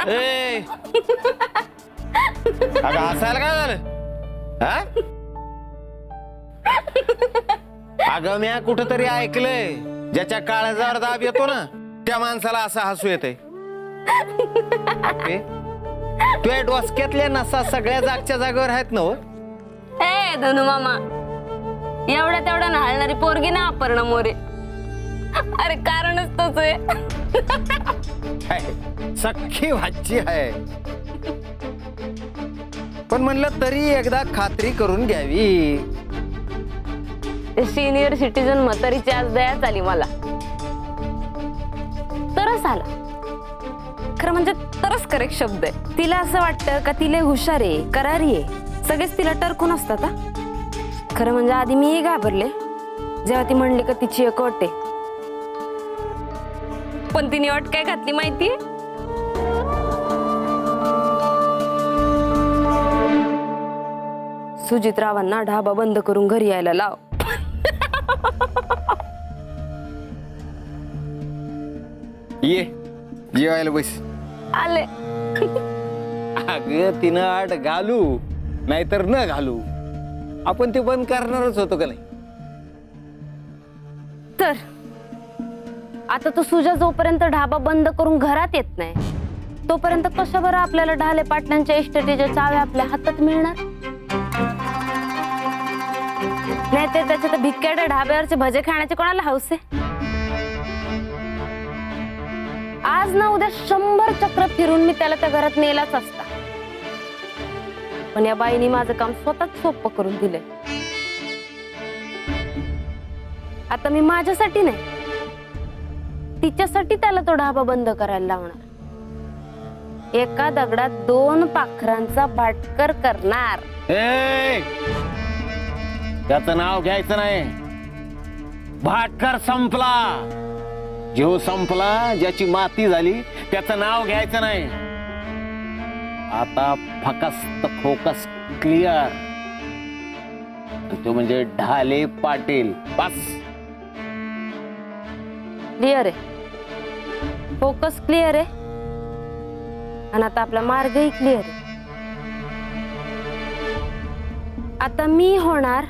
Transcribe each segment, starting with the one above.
ए अगं हसायला काय झालं? हा? अगं म्या कुठंतरी ऐकलंय, ज्याच्या काळजावर दाब येतो ना त्या माणसाला असं हसू येते. तुझ्या डोसक्यातल्या नसा सगळ्या जागच्या जागेवर आहेत ना हो? ए धनु मामा, एवढ्या तेवढ्या हलणारी पोरगी ना अपर्णा मोरे. अरे कारणच तोच आहे. सख्खी भाची आहे, पण म्हणलं तरी एकदा खात्री करून घ्यावी. सिनियर सिटीजन म्हातारीची आज दयाच आली मला. तरस आला खरं, म्हणजे तरस करेक्ट शब्द आहे. तिला असं वाटतं का तिला हुशार आहे, करारी आहे, सगळेच तिला टरकून असतात. खरं म्हणजे आधी मी घाबरले जेव्हा ती म्हणली का तिची एक अट आहे. पण तिने अट काय घातली माहितीये? सुजितरावांना ढाबा बंद करून घरी यायला लाव. ये जेवायला बस. आले. अगं तिनं आठ घालू नाहीतर न घालू, आपण ते बंद करणारच होतो का नाही? तर आता तो सुजा जोपर्यंत ढाबा बंद करून घरात येत नाही तोपर्यंत कशा बरं आपल्याला ढाले पाटलांच्या इस्टेटीच्या चाव्या आपल्या हातात मिळणार? नाही ते त्याच्या भिक्याड्या ढाब्यावरचे भजे खाण्याचे कोणाला हौस आहे? आज ना उद्या 100 चक्र फिरून मी त्याला त्या घरात नेलाच असता, पण या बाईनी माझं काम स्वतःच सोपं करून दिलंय. आता मी माझ्यासाठी नाही, तिच्यासाठी त्याला तो ढाबा बंद करायला लावणार. एका दगडात 2 पाखरांचा भाटकर करणार. त्याचं नाव घ्यायचं नाही. भाटकर संपला, जीव संपला, ज्याची माती झाली त्याचं नाव घ्यायचं नाही. आता फकस्त फोकस क्लिअर, तो म्हणजे ढाले पाटील. बस क्लिअर आहे, फोकस क्लिअर आहे, आणि आता आपला मार्गही क्लिअर आहे. आता मी होणार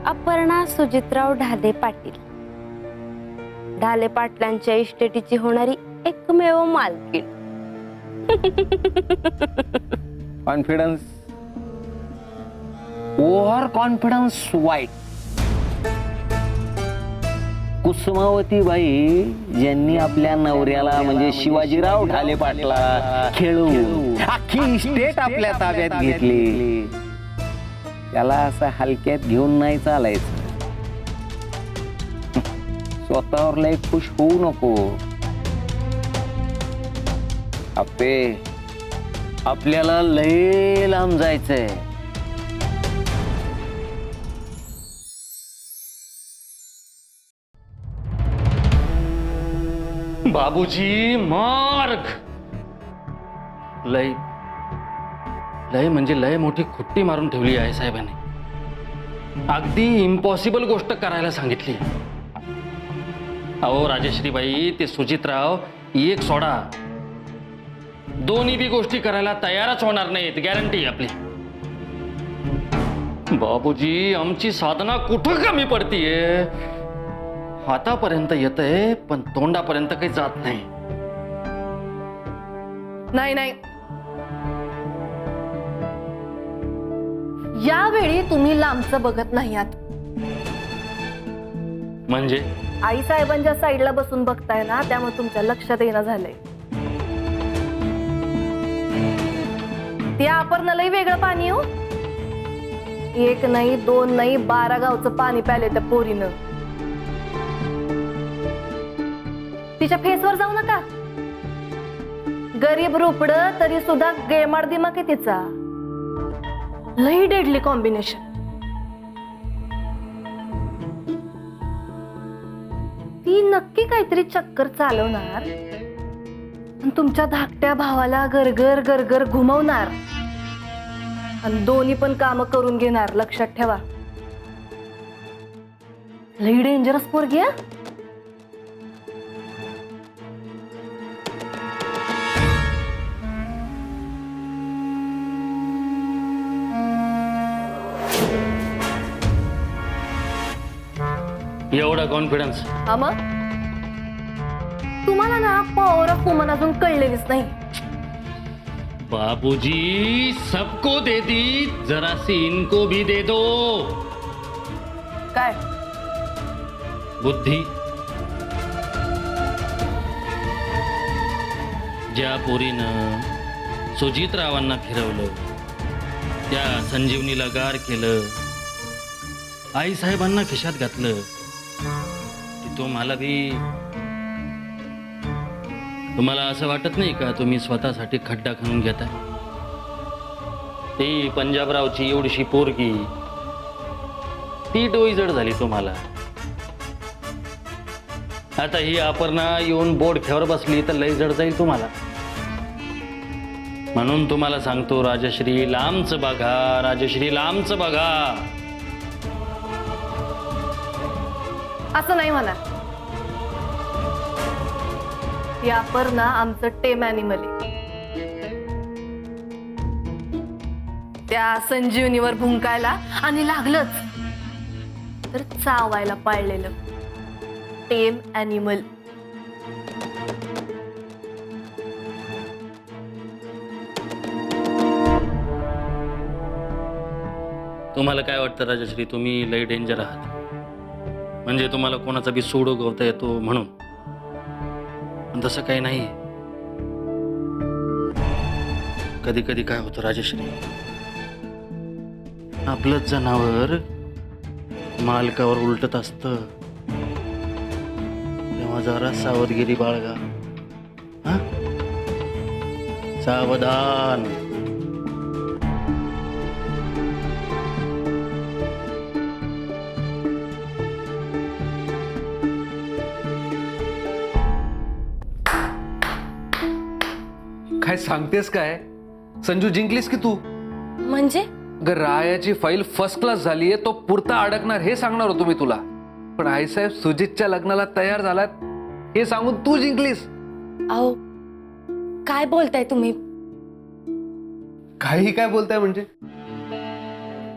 अपर्णा सुजितराव ढाले पाटील, ढाले पाटलांच्या इस्टेटीची होणारी एकमेव मालकीण. कॉन्फिडन्स, ओव्हर कॉन्फिडन्स वाईट. कुसुमावती बाई ज्यांनी आपल्या नवऱ्याला म्हणजे शिवाजीराव ढाले पाटला खेळून अख्खी इस्टेट आपल्या ताब्यात घेतली, त्याला असं हलक्यात घेऊन नाही चालायचं. स्वतःवर लय खुश होऊ नको. आपे आपल्याला लय लांब जायचंय. बाबूजी मार्ग लय लय म्हणजे लय मोठी खुट्टी मारून ठेवली आहे साहेबांनी. अगदी इम्पॉसिबल गोष्ट करायला सांगितली. अहो राजश्रीबाई, ते सुजितराव एक सोडा, दोन्ही बी गोष्टी करायला तयारच होणार नाहीत, गॅरंटी आपली. बाबूजी आमची साधना कुठं कमी पडतीये? हातापर्यंत येतंय पण तोंडापर्यंत काही जात नाही. नाही नाही, यावेळी तुम्ही लांबचं बघत नाही आहात. म्हणजे आई साहेबांच्या साईडला बसून बघताय ना, त्यामुळे तुमच्या लक्षात येणं झालंय. त्या अपर्णालाही वेगळं पाणी हो. 1 नाही 2 नाही 12 गावचं पाणी प्याले त्या पोरीनं. तिच्या फेसवर जाऊ नका. गरीब रुपड तरी सुद्धा गेमाड दिमाग आहे तिचा. लई डेडली कॉम्बिनेशन. ती नक्की काहीतरी चक्कर चालवणार आणि तुमच्या धाकट्या भावाला गरगर गरगर घुमवणार आणि दोन्ही पण काम करून घेणार. लक्षात ठेवा. लई डेंजरस पोरगी आहे. एवढा कॉन्फिडन्स? हा मग तुम्हाला ना पॉवर ऑफ वुमन अजून कळलेलीच नाही. बाबूजी सबको दे दी, जरा सी इनको भी दे दो. काय बुद्धी. ज्या पोरीनं सुजितरावांना फिरवलं, त्या संजीवनीला गार केलं, आई साहेबांना खिशात घातलं, की तुम्हाला बी तुम्हाला असं वाटत नाही का तुम्ही स्वतःसाठी खड्डा खणून घेताय? ती पंजाबरावची एवढीशी पोरगी, ती डोईजड झाली तुम्हाला. आता ही अपर्णा येऊन बोडख्यावर बसली तर लय जड जाईल तुम्हाला. म्हणून तुम्हाला सांगतो, राजश्री लांबच बघा, राजश्री लांबच बघा. असं नाही म्हणा. ती अपर्णा आमचं टेम ॲनिमल आहे. त्या संजीवनीवर भुंकायला आणि लागलंच तर चावायला पाळलेलं टेम ॲनिमल. तुम्हाला काय वाटतं राजश्री, तुम्ही लय डेंजर आहात? म्हणजे तुम्हाला कोणाचा बी सूड उगवता येतो म्हणून? पण तसं काही नाही. कधी कधी काय होतं राजश्री, आपलंच जनावर मालकावर उलटत असतं, तेव्हा जरा सावधगिरी बाळगा. हा, सावधान. काय सांगतेस काय? संजू जिंकलीस की तू? म्हणजे अगं रायाची फाईल फर्स्ट क्लास झालीये, तो पुरता अडकणार हे सांगणार होतो मी तुला. पण आईसाहेब सुजितच्या लग्नाला तयार झालात हे सांगून तू जिंकलीस. अहो काय बोलताय तुम्ही? काही काय बोलताय म्हणजे?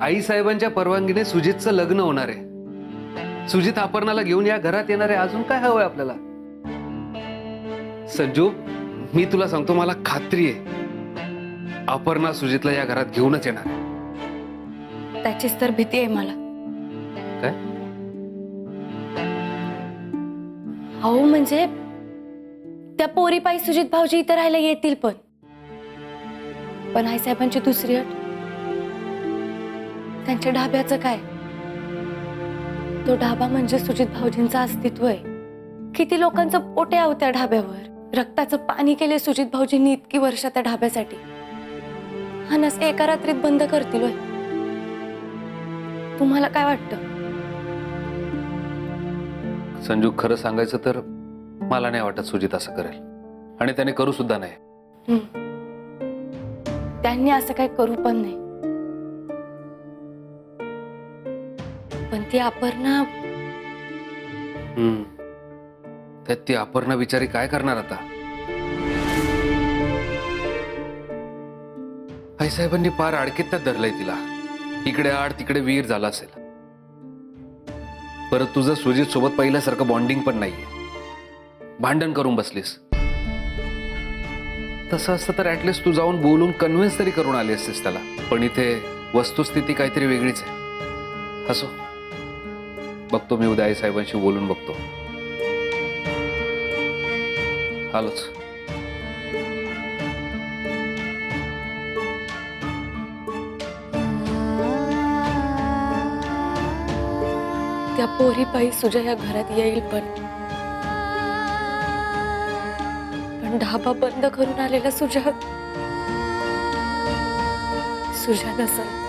आईसाहेबांच्या परवानगीने सुजितचं लग्न होणार आहे. सुजित अपर्णाला घेऊन या घरात येणार आहे. अजून काय हवंय आपल्याला? संजू, मी तुला सांगतो, मला खात्री आहे अपर्णा सुजितला या घरात घेऊनच येणार. त्याचीच तर भीती आहे मला. काय? अहो म्हणजे त्या पोरीपायी सुजित भाऊजी इथं राहायला येतील, पण आईसाहेबांची दुसरी अट, त्यांच्या ढाब्याचं काय? तो ढाबा म्हणजे सुजित भाऊजींचं अस्तित्व आहे. किती लोकांचं पोटे आहो त्या ढाब्यावर. रक्ताचं पाणी केले सुजित भाऊजींनी इतकी वर्ष त्या ढाब्यासाठी. हा नस एका रात्रीत बंद करतील होय? तुम्हाला काय वाटतं? संजू, खरं सांगायचं तर मला नाही वाटत सुजित असं करेल, आणि त्याने करू सुद्धा नाही. त्यांनी असं काही करू पण नाही. पण ती अपर्णा, त्यात ती अपर्णा बिचारी काय करणार आता? आईसाहेबांनी पार अडकीत धरलंय तिला. इकडे आड तिकडे वीर झाला असेल. परत तुझं सुजित सोबत पहिल्यासारखं बॉन्डिंग पण नाहीये. भांडण करून बसलीस. तसं असतं तर ऍटलिस्ट तू जाऊन बोलून कन्व्हिन्स तरी करून आली असतीस त्याला. पण इथे वस्तुस्थिती काहीतरी वेगळीच आहे. असो, बघतो मी उद्या आईसाहेबांशी बोलून बघतो. आलोच. त्या पोरीपायी सुजा या घरात येईल, पण ढाबा बंद करून आलेला सुजा नसेल.